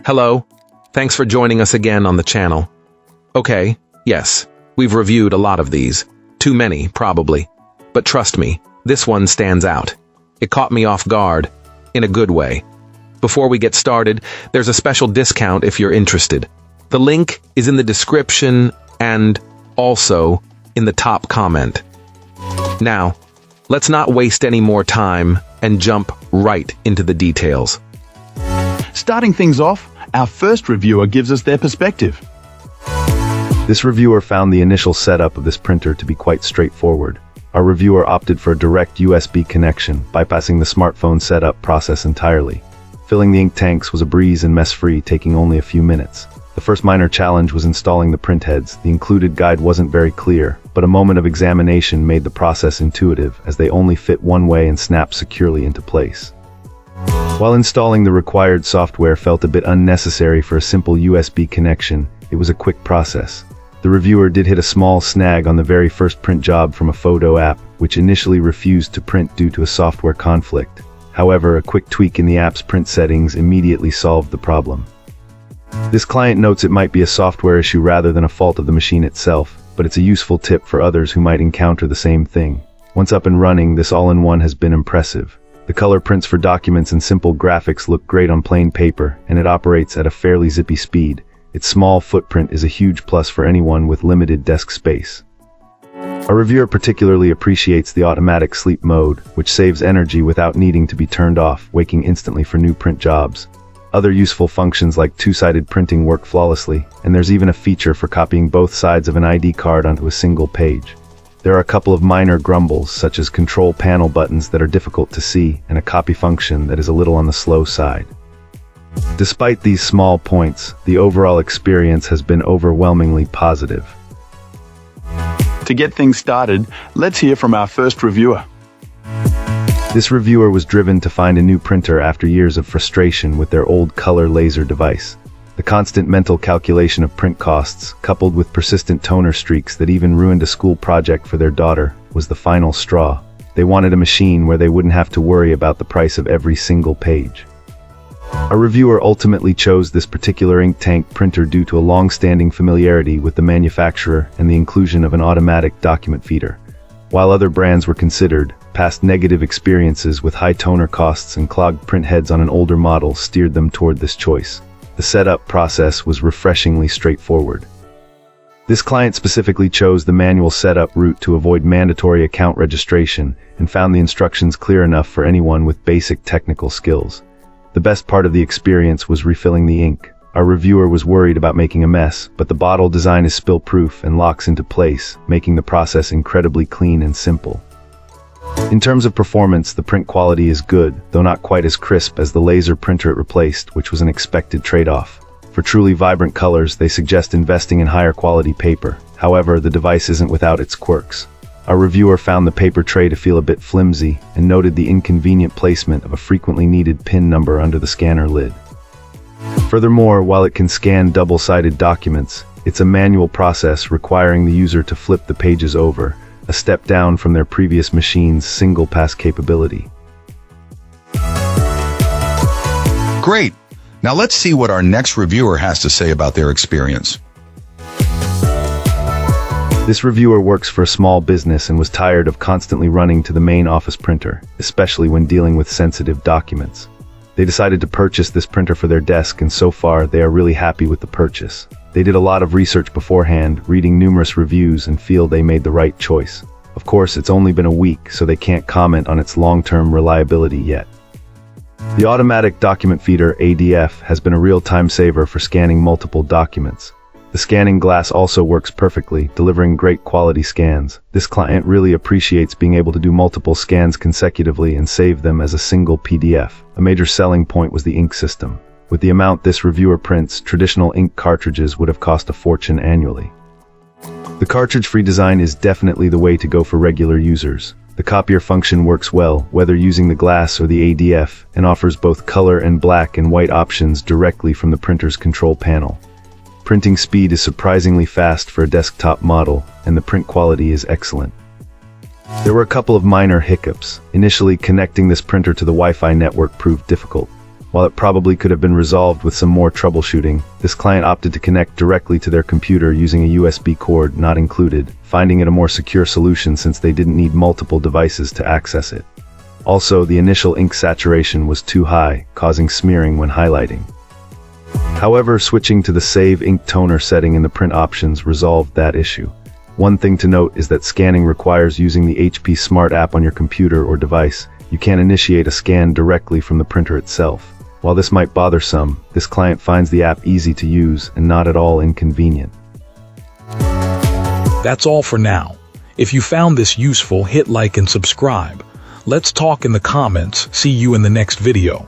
Hello, thanks for joining us again on the channel. Okay, yes, we've reviewed a lot of these. Too many, probably. But trust me, this one stands out. It caught me off guard, in a good way. Before we get started, there's a special discount if you're interested. The link is in the description and also in the top comment. Now, let's not waste any more time and jump right into the details. Starting things off, our first reviewer gives us their perspective. This reviewer found the initial setup of this printer to be quite straightforward. Our reviewer opted for a direct USB connection, bypassing the smartphone setup process entirely. Filling the ink tanks was a breeze and mess-free, taking only a few minutes. The first minor challenge was installing the print heads. The included guide wasn't very clear, but a moment of examination made the process intuitive, as they only fit one way and snap securely into place. While installing the required software felt a bit unnecessary for a simple USB connection, it was a quick process. The reviewer did hit a small snag on the very first print job from a photo app, which initially refused to print due to a software conflict. However, a quick tweak in the app's print settings immediately solved the problem. This client notes it might be a software issue rather than a fault of the machine itself, but it's a useful tip for others who might encounter the same thing. Once up and running, this all-in-one has been impressive. The color prints for documents and simple graphics look great on plain paper, and it operates at a fairly zippy speed. Its small footprint is a huge plus for anyone with limited desk space. Our reviewer particularly appreciates the automatic sleep mode, which saves energy without needing to be turned off, waking instantly for new print jobs. Other useful functions like two-sided printing work flawlessly, and there's even a feature for copying both sides of an ID card onto a single page. There are a couple of minor grumbles, such as control panel buttons that are difficult to see, and a copy function that is a little on the slow side. Despite these small points, the overall experience has been overwhelmingly positive. To get things started, let's hear from our first reviewer. This reviewer was driven to find a new printer after years of frustration with their old color laser device. The constant mental calculation of print costs, coupled with persistent toner streaks that even ruined a school project for their daughter, was the final straw. They wanted a machine where they wouldn't have to worry about the price of every single page. Our reviewer ultimately chose this particular ink tank printer due to a long-standing familiarity with the manufacturer and the inclusion of an automatic document feeder. While other brands were considered, past negative experiences with high toner costs and clogged print heads on an older model steered them toward this choice. The setup process was refreshingly straightforward. This client specifically chose the manual setup route to avoid mandatory account registration and found the instructions clear enough for anyone with basic technical skills. The best part of the experience was refilling the ink. Our reviewer was worried about making a mess, but the bottle design is spill-proof and locks into place, making the process incredibly clean and simple. In terms of performance, the print quality is good, though not quite as crisp as the laser printer it replaced, which was an expected trade-off. For truly vibrant colors, they suggest investing in higher quality paper. However, the device isn't without its quirks. Our reviewer found the paper tray to feel a bit flimsy and noted the inconvenient placement of a frequently needed PIN number under the scanner lid. Furthermore, while it can scan double-sided documents, it's a manual process requiring the user to flip the pages over, a step down from their previous machine's single-pass capability. Great! Now let's see what our next reviewer has to say about their experience. This reviewer works for a small business and was tired of constantly running to the main office printer, especially when dealing with sensitive documents. They decided to purchase this printer for their desk, and so far they are really happy with the purchase. They did a lot of research beforehand, reading numerous reviews, and feel they made the right choice. Of course, it's only been a week, so they can't comment on its long-term reliability yet. The automatic document feeder ADF has been a real time saver for scanning multiple documents. The scanning glass also works perfectly, delivering great quality scans. This client really appreciates being able to do multiple scans consecutively and save them as a single PDF. A major selling point was the ink system. With the amount this reviewer prints, traditional ink cartridges would have cost a fortune annually. The cartridge-free design is definitely the way to go for regular users. The copier function works well, whether using the glass or the ADF, and offers both color and black and white options directly from the printer's control panel. Printing speed is surprisingly fast for a desktop model, and the print quality is excellent. There were a couple of minor hiccups. Initially, connecting this printer to the Wi-Fi network proved difficult. While it probably could have been resolved with some more troubleshooting, this client opted to connect directly to their computer using a USB cord not included, finding it a more secure solution since they didn't need multiple devices to access it. Also, the initial ink saturation was too high, causing smearing when highlighting. However, switching to the Save Ink Toner setting in the print options resolved that issue. One thing to note is that scanning requires using the HP Smart app on your computer or device. You can't initiate a scan directly from the printer itself. While this might bother some, this client finds the app easy to use and not at all inconvenient. That's all for now. If you found this useful, hit like and subscribe. Let's talk in the comments. See you in the next video.